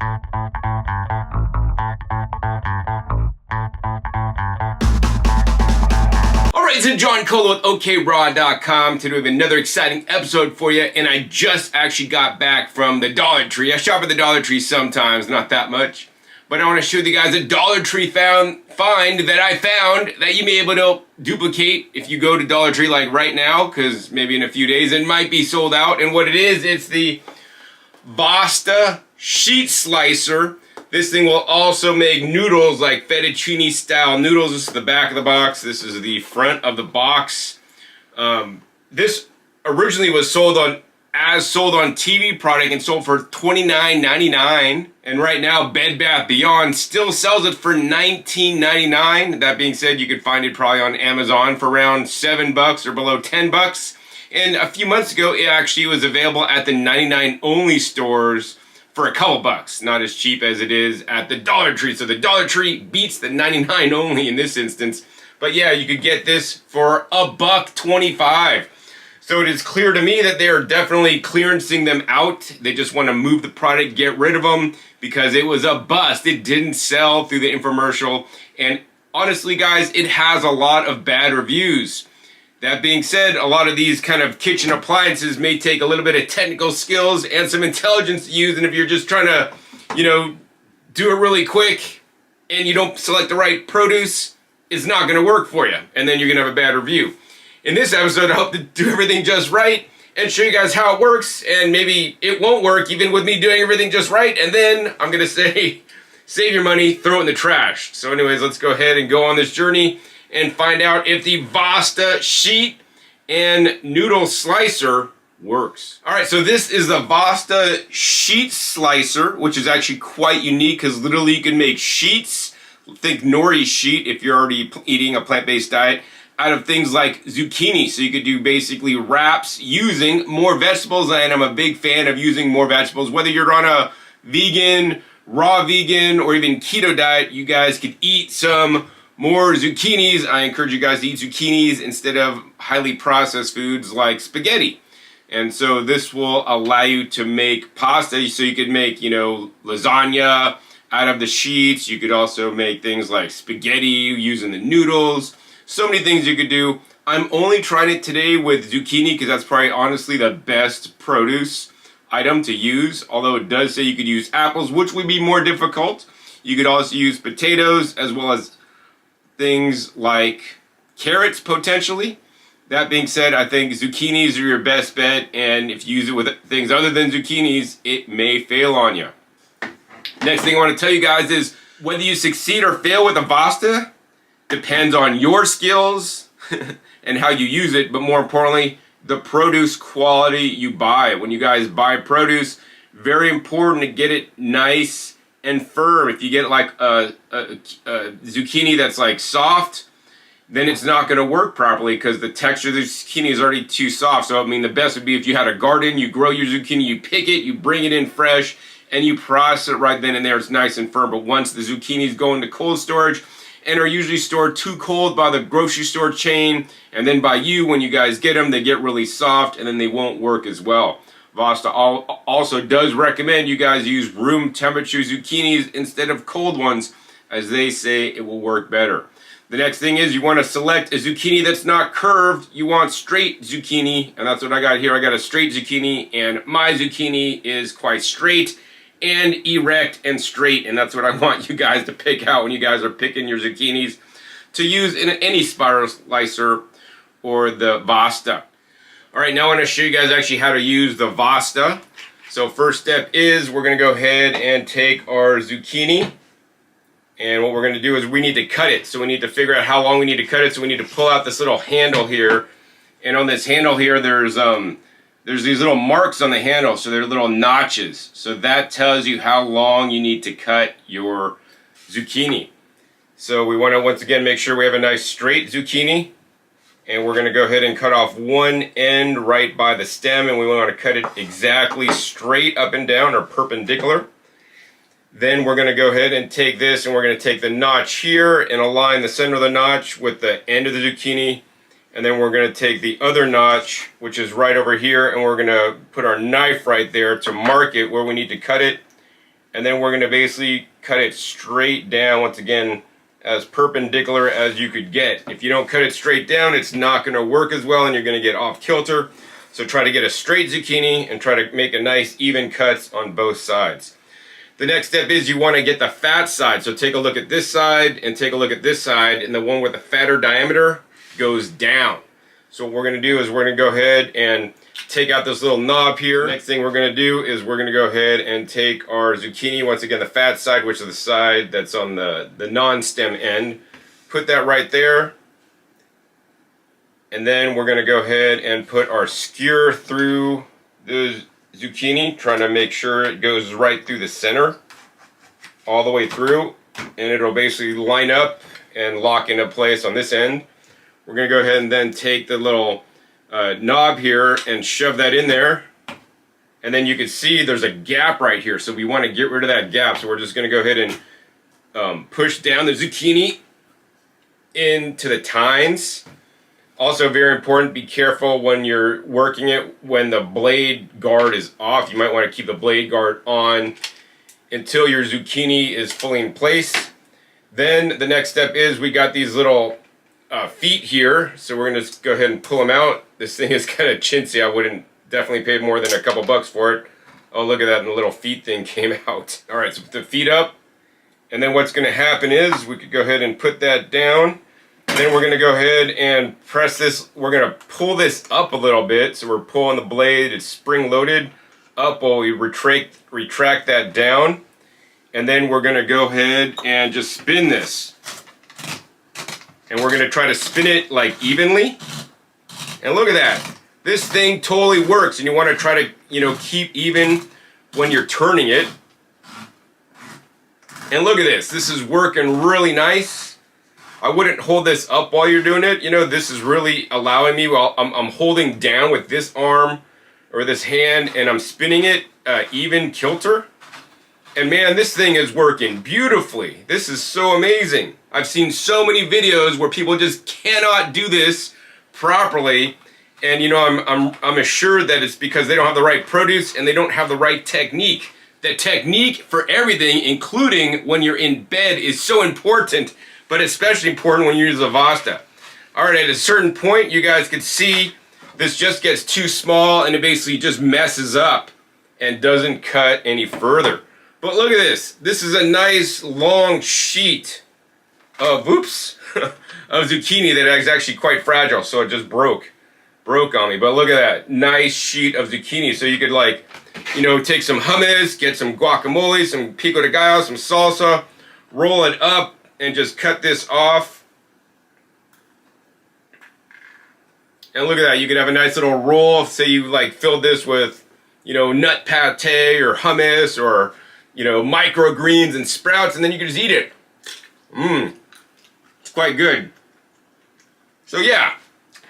Alright, it's John Colo with OKRaw.com. Today we have another exciting episode for you, and I just actually got back from the Dollar Tree. I shop at the Dollar Tree sometimes, not that much, but I want to show you guys a Dollar Tree find that I found that you may be able to duplicate if you go to Dollar Tree like right now, because maybe in a few days it might be sold out. And what it is, it's the Vasta sheet slicer. This thing will also make noodles, like fettuccine style noodles. This is the back of the box. This is the front of the box. This originally was sold on TV product and sold for $29.99. And right now Bed Bath Beyond still sells it for $19.99. That being said, you could find it probably on Amazon for around $7 or below $10. And a few months ago, it actually was available at the 99 only stores for a couple bucks. Not as cheap as it is at the Dollar Tree. So the Dollar Tree beats the 99 only in this instance. But yeah, you could get this for $1.25. So it is clear to me that they are definitely clearancing them out. They just want to move the product, get rid of them, because it was a bust. It didn't sell through the infomercial. And honestly, guys, it has a lot of bad reviews. That being said, a lot of these kind of kitchen appliances may take a little bit of technical skills and some intelligence to use. And if you're just trying to, do it really quick and you don't select the right produce, it's not going to work for you. And then you're going to have a bad review. In this episode, I hope to do everything just right and show you guys how it works. And maybe it won't work even with me doing everything just right. And then I'm going to say, save your money, throw it in the trash. So anyways, let's go ahead and go on this journey and find out if the Vasta sheet and noodle slicer works. All right, so this is the Vasta sheet slicer, which is actually quite unique because literally you can make sheets, think nori sheet if you're already eating a plant-based diet, out of things like zucchini. So you could do basically wraps using more vegetables, and I'm a big fan of using more vegetables. Whether you're on a vegan, raw vegan, or even keto diet, you guys could eat some more zucchinis. I encourage you guys to eat zucchinis instead of highly processed foods like spaghetti. And so this will allow you to make pasta. So you could make, lasagna out of the sheets. You could also make things like spaghetti using the noodles. So many things you could do. I'm only trying it today with zucchini because that's probably honestly the best produce item to use. Although it does say you could use apples, which would be more difficult. You could also use potatoes as well as things like carrots potentially. That being said, I think zucchinis are your best bet, and if you use it with things other than zucchinis, it may fail on you. Next thing I want to tell you guys is whether you succeed or fail with a Vasta depends on your skills and how you use it, but more importantly, the produce quality you buy. When you guys buy produce, very important to get it nice and firm. If you get like a zucchini that's like soft, then it's not going to work properly because the texture of the zucchini is already too soft. So the best would be if you had a garden, you grow your zucchini, you pick it, you bring it in fresh, and you process it right then and there. It's nice and firm. But once the zucchinis go into cold storage and are usually stored too cold by the grocery store chain, and then by you, when you guys get them, they get really soft and then they won't work as well. Vasta also does recommend you guys use room temperature zucchinis instead of cold ones, as they say it will work better. The next thing is you want to select a zucchini that's not curved. You want straight zucchini, and that's what I got here. I got a straight zucchini, and my zucchini is quite straight and erect and straight, and that's what I want you guys to pick out when you guys are picking your zucchinis to use in any spiral slicer or the Vasta. All right, now I want to show you guys actually how to use the Vasta. So first step is we're going to go ahead and take our zucchini, and what we're going to do is we need to cut it. So we need to figure out how long we need to cut it. So we need to pull out this little handle here, and on this handle here there's these little marks on the handle, so they're little notches. So that tells you how long you need to cut your zucchini. So we want to once again make sure we have a nice straight zucchini. And we're going to go ahead and cut off one end right by the stem, and we want to cut it exactly straight up and down or perpendicular. Then we're going to go ahead and take this, and we're going to take the notch here and align the center of the notch with the end of the zucchini. And then we're going to take the other notch, which is right over here, and we're going to put our knife right there to mark it where we need to cut it. And then we're going to basically cut it straight down, once again, as perpendicular as you could get. If you don't cut it straight down, it's not going to work as well and you're going to get off kilter. So try to get a straight zucchini and try to make a nice even cuts on both sides. The next step is you want to get the fat side. So take a look at this side and take a look at this side, and the one with the fatter diameter goes down. So what we're going to do is we're going to go ahead and take out this little knob here. Next thing we're going to do is we're going to go ahead and take our zucchini, once again the fat side, which is the side that's on the non-stem end. Put that right there. And then we're going to go ahead and put our skewer through the zucchini, trying to make sure it goes right through the center, all the way through, and it'll basically line up and lock into place on this end. We're going to go ahead and then take the little knob here and shove that in there, and then you can see there's a gap right here, so we want to get rid of that gap. So we're just going to go ahead and push down the zucchini into the tines. Also very important, be careful when you're working it when the blade guard is off. You might want to keep the blade guard on until your zucchini is fully in place. Then the next step is we got these little feet here, so we're going to go ahead and pull them out. This thing is kind of chintzy. I wouldn't definitely pay more than a couple bucks for it. Oh, look at that, and the little feet thing came out. All right, so put the feet up, and then what's going to happen is we could go ahead and put that down. Then we're going to go ahead and press this. We're going to pull this up a little bit. So we're pulling the blade. It's spring loaded up while we retract that down. And then we're going to go ahead and just spin this. And we're going to try to spin it like evenly. And look at that. This thing totally works. And you want to try to, keep even when you're turning it. And look at this. This is working really nice. I wouldn't hold this up while you're doing it. This is really allowing me, while I'm holding down with this arm or this hand and I'm spinning it even kilter. And man, this thing is working beautifully. This is so amazing. I've seen so many videos where people just cannot do this properly. And I'm assured that it's because they don't have the right produce and they don't have the right technique. The technique for everything, including when you're in bed, is so important. But especially important when you use the Vasta. Alright, at a certain point, you guys can see this just gets too small and it basically just messes up and doesn't cut any further. But look at this. This is a nice long sheet of, of zucchini that is actually quite fragile, so it just broke on me. But look at that. Nice sheet of zucchini. So you could take some hummus, get some guacamole, some pico de gallo, some salsa, roll it up, and just cut this off. And look at that. You could have a nice little roll. Say you filled this with, nut pate or hummus or, microgreens and sprouts, and then you can just eat it. It's quite good. So yeah,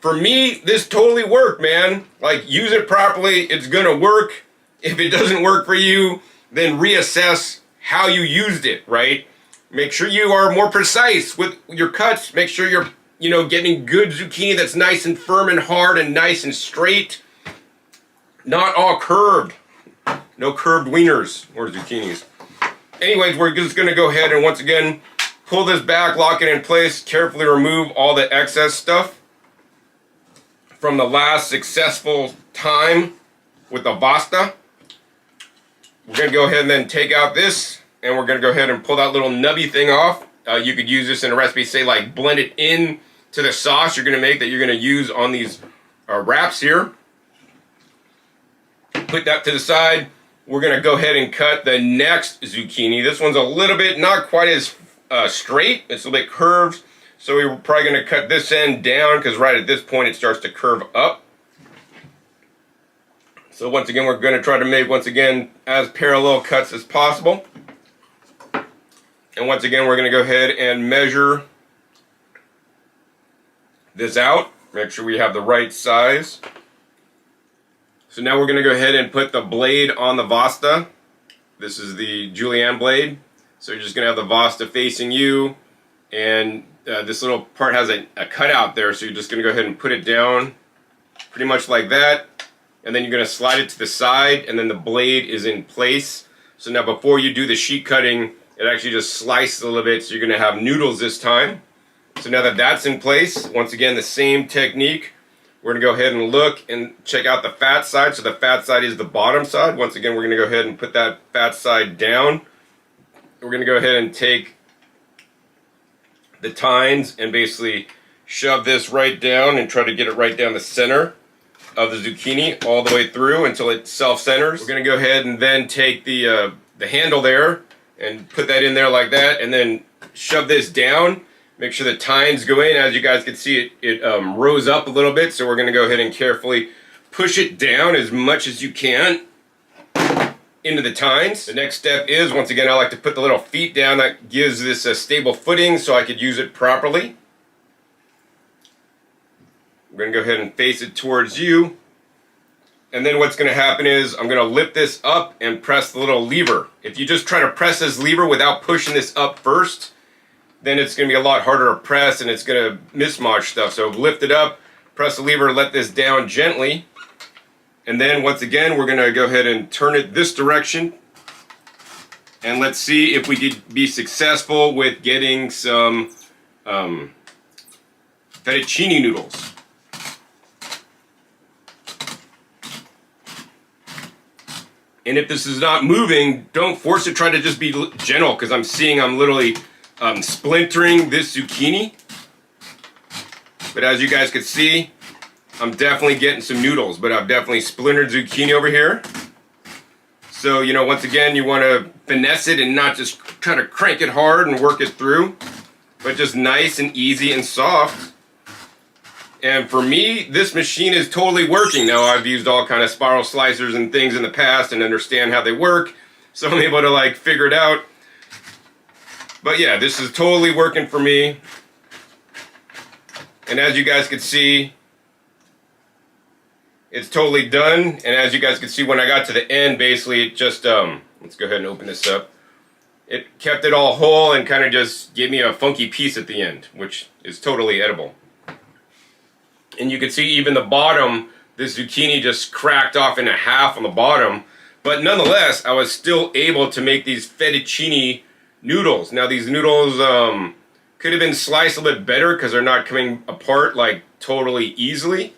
for me, this totally worked, man. Use it properly. It's gonna work. If it doesn't work for you, then reassess how you used it, right? Make sure you are more precise with your cuts. Make sure you're, getting good zucchini that's nice and firm and hard and nice and straight. Not all curved. No curved wieners or zucchinis. Anyways, we're just going to go ahead and once again pull this back, lock it in place, carefully remove all the excess stuff from the last successful time with the Vasta. We're going to go ahead and then take out this. And we're going to go ahead and pull that little nubby thing off. You could use this in a recipe, say blend it in to the sauce you're going to make that you're going to use on these wraps here. Put that to the side. We're going to go ahead and cut the next zucchini. This one's a little bit, not quite as straight. It's a little bit curved. So we're probably going to cut this end down because right at this point it starts to curve up. So once again, we're going to try to make, as parallel cuts as possible. And once again, we're going to go ahead and measure this out. Make sure we have the right size. So now we're going to go ahead and put the blade on the Vasta. This is the julienne blade. So you're just going to have the Vasta facing you. And this little part has a cutout there. So you're just going to go ahead and put it down pretty much like that. And then you're going to slide it to the side. And then the blade is in place. So now before you do the sheet cutting, it actually just slices a little bit, so you're gonna have noodles this time. So now that that's in place, once again, the same technique. We're gonna go ahead and look and check out the fat side. So the fat side is the bottom side. Once again, we're gonna go ahead and put that fat side down. We're gonna go ahead and take the tines and basically shove this right down and try to get it right down the center of the zucchini all the way through until it self-centers. We're gonna go ahead and then take the handle there and put that in there like that, and then shove this down. Make sure the tines go in. As you guys can see, it rose up a little bit, so we're going to go ahead and carefully push it down as much as you can into the tines. The next step is, once again, I like to put the little feet down. That gives this a stable footing so I could use it properly. We're going to go ahead and face it towards you. And then what's going to happen is I'm going to lift this up and press the little lever. If you just try to press this lever without pushing this up first, then it's going to be a lot harder to press and it's going to mismatch stuff. So lift it up, press the lever, let this down gently. And then once again, we're going to go ahead and turn it this direction. And let's see if we could be successful with getting some fettuccine noodles. And if this is not moving, don't force it. Try to just be gentle, because I'm seeing I'm literally splintering this zucchini. But as you guys can see, I'm definitely getting some noodles, but I've definitely splintered zucchini over here. So, you know, once again, you want to finesse it and not just try to crank it hard and work it through, but just nice and easy and soft. And for me, this machine is totally working. Now, I've used all kind of spiral slicers and things in the past and understand how they work, so I'm able to like figure it out. But yeah, this is totally working for me. And as you guys can see, it's totally done. And as you guys can see, when I got to the end, basically it just, let's go ahead and open this up. It kept it all whole and kind of just gave me a funky piece at the end, which is totally edible. And you can see even the bottom, this zucchini just cracked off into half on the bottom. But nonetheless, I was still able to make these fettuccine noodles. Now these noodles could have been sliced a little bit better because they're not coming apart like totally easily.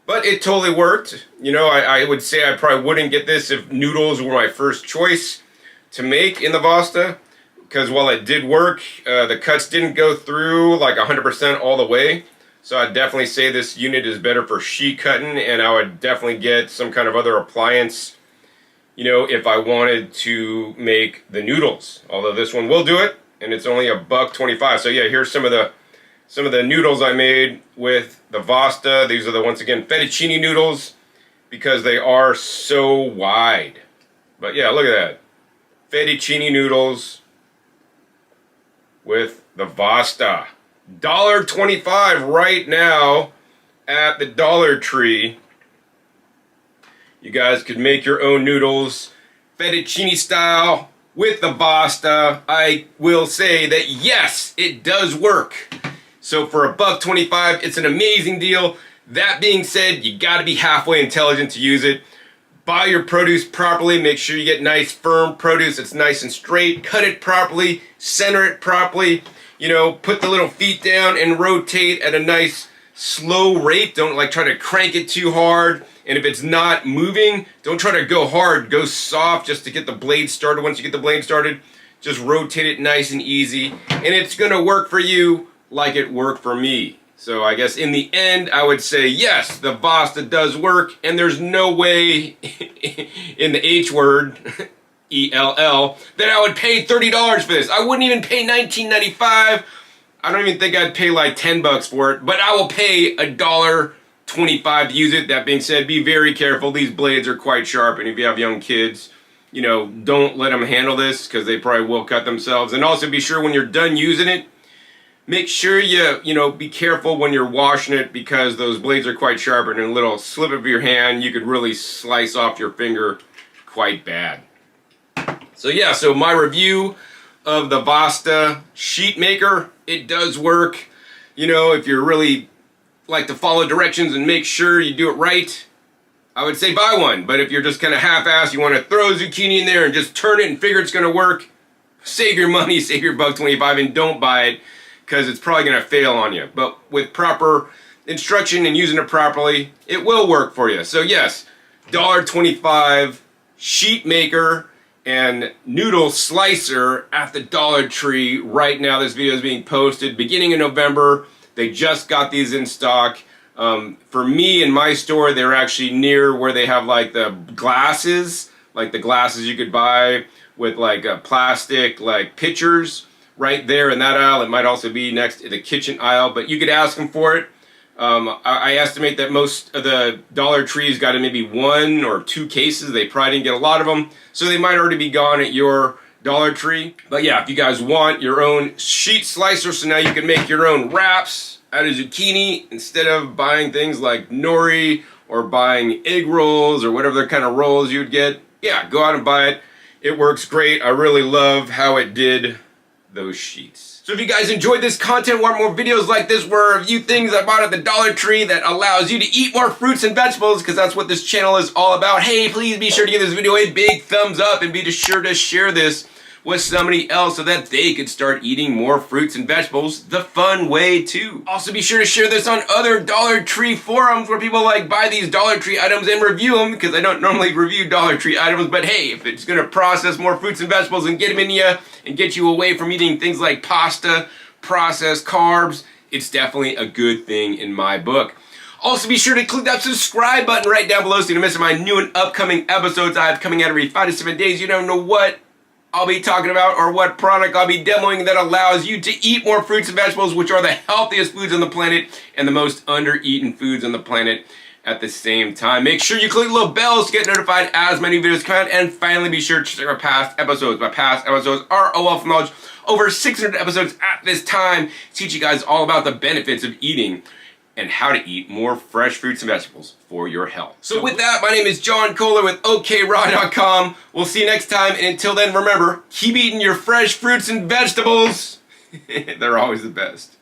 But it totally worked. You know, I would say I probably wouldn't get this if noodles were my first choice to make in the Vasta. Because while it did work, the cuts didn't go through like 100% all the way. So I'd definitely say this unit is better for sheet cutting, and I would definitely get some kind of other appliance, you know, if I wanted to make the noodles. Although this one will do it, and it's only $1.25. So yeah, here's some of the noodles I made with the Vasta. These are the, once again, fettuccine noodles, because they are so wide. But yeah, look at that. Fettuccine noodles with the Vasta. $1.25 right now at the Dollar Tree. You guys could make your own noodles, fettuccine style, with the Vasta. I will say that yes, it does work. So for $1.25, it's an amazing deal. That being said, you gotta be halfway intelligent to use it. Buy your produce properly. Make sure you get nice firm produce that's nice and straight. Cut it properly, center it properly. You know, put the little feet down and rotate at a nice slow rate. Don't like try to crank it too hard. And if it's not moving, don't try to go hard. Go soft just to get the blade started. Once you get the blade started, just rotate it nice and easy. And it's gonna work for you like it worked for me. So I guess in the end, I would say yes, the Vasta does work. And there's no way in the H word, ELL, that I would pay $30 for this. I wouldn't even pay $19.95. I don't even think I'd pay like $10 for it, but I will pay $1.25 to use it. That being said, be very careful. These blades are quite sharp, and if you have young kids, you know, don't let them handle this because they probably will cut themselves. And also be sure when you're done using it, make sure you know, be careful when you're washing it, because those blades are quite sharp, and in a little slip of your hand, you could really slice off your finger quite bad. So yeah, so my review of the Vasta sheet maker, it does work. You know, if you really like to follow directions and make sure you do it right, I would say buy one. But if you're just kind of half-assed, you want to throw zucchini in there and just turn it and figure it's going to work, save your money, save your $1.25, and don't buy it because it's probably going to fail on you. But with proper instruction and using it properly, it will work for you. So yes, $1.25 sheet maker and noodle slicer at the Dollar Tree right now. This video is being posted beginning of November. They just got these in stock. For me in my store, they're actually near where they have like the glasses you could buy with like plastic like pitchers right there in that aisle. It might also be next to the kitchen aisle, but you could ask them for it. I estimate that most of the Dollar Trees got in maybe 1 or 2 cases. They probably didn't get a lot of them, so they might already be gone at your Dollar Tree. But yeah, if you guys want your own sheet slicer, so now you can make your own wraps out of zucchini instead of buying things like nori or buying egg rolls or whatever kind of rolls you'd get, yeah, go out and buy it. It works great. I really love how it did those sheets. So if you guys enjoyed this content, want more videos like this where I review things I bought at the Dollar Tree that allows you to eat more fruits and vegetables, because that's what this channel is all about, hey, please be sure to give this video a big thumbs up and be sure to share this with somebody else so that they could start eating more fruits and vegetables the fun way too. Also be sure to share this on other Dollar Tree forums where people like buy these Dollar Tree items and review them, because I don't normally review Dollar Tree items, but hey, if it's gonna process more fruits and vegetables and get them in you and get you away from eating things like pasta, processed carbs, it's definitely a good thing in my book. Also be sure to click that subscribe button right down below so you don't miss my new and upcoming episodes I have coming out every 5 to 7 days. You don't know what I'll be talking about or what product I'll be demoing that allows you to eat more fruits and vegetables, which are the healthiest foods on the planet and the most under-eaten foods on the planet at the same time. Make sure you click the little bells to get notified as my new videos come out, and finally be sure to check our past episodes. My past episodes are a wealth of knowledge. Over 600 episodes at this time teach you guys all about the benefits of eating and how to eat more fresh fruits and vegetables for your health. So with that, my name is John Kohler with OKRaw.com. We'll see you next time, and until then, remember, keep eating your fresh fruits and vegetables. They're always the best.